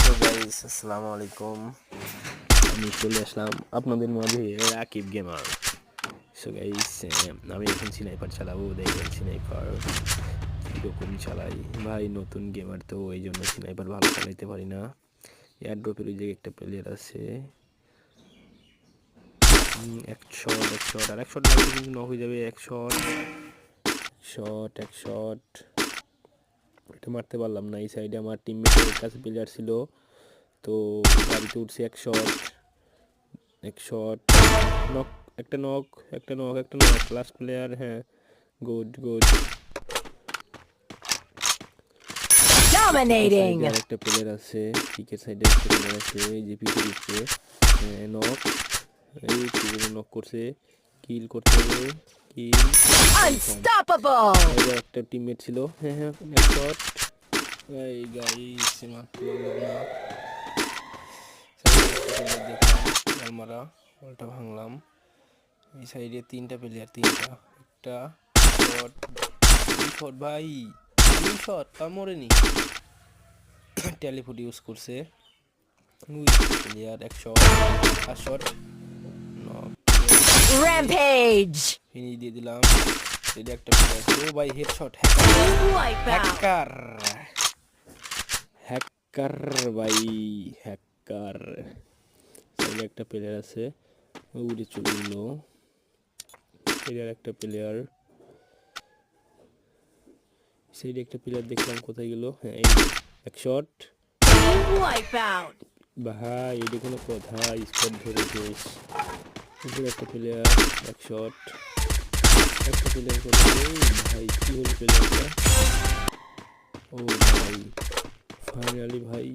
তো গাইস আসসালামু আলাইকুম। আমি চলে আসলাম আপনাদের মাঝে রাকিব গেমার। সো গাইস আমি এখন স্নাইপার চালাবো, দেখেন স্নাইপার কীরকম চালাই। ভাই নতুন গেমার তো এই জন্য স্নাইপার ভালো চালাইতে পারি না। এয়ার ড্রপের ওই জায়গায় একটা প্লেয়ার আছে, এক শট আর এক শট লাগলে কিন্তু নক হয়ে যাবে। এক শট এটা মারতে পারলাম না। এই সাইডে আমার টিমমেটের কাছে প্লেয়ার ছিল, তো গাড়িতে উঠছে। এক শট নক, একটা নক লাস্ট প্লেয়ার। হ্যাঁ, গুড। Dominating. আর একটা প্লেয়ার আছে, পিকের সাইডে একটা প্লেয়ার আছে, এই যে পিকে দিচ্ছে নক। এই পিকে নক করছে, কিল করতে হবে, কিল। Unstoppable. একটা টিমমেট ছিল। হ্যাঁ, এক শট। এই গাইস মারতে পারলাম না। দেখলাম মারা, বলটা ভাঙলাম। এই সাইডে তিনটা প্লেয়ার, একটা শট ভাই, দুই শট তা মরেনি। টেলিফুট ইউজ করছে প্লেয়ার। এক শট Rampage. ফিনিশ দিয়ে দিলাম। এটা একটা প্লেয়ার, ও ভাই হেডশট। হ্যাকার ভাই, হ্যাকার। সাইডে একটা প্লেয়ার আছে, উড়ে চলে গেল। এর একটা প্লেয়ার, সাইডে একটা প্লেয়ার দেখলাম, কোথায় গেল? হ্যাঁ, এই এক শট। Wipeout. ভাই এটা কোনো কথা? স্পট ধরে শেষ। একটা প্লেয়ার, এক শট। একটা প্লেয়ার করে ভাই, কি হলো প্লেয়ারটা? ও ভাই, ফাইনালি ভাই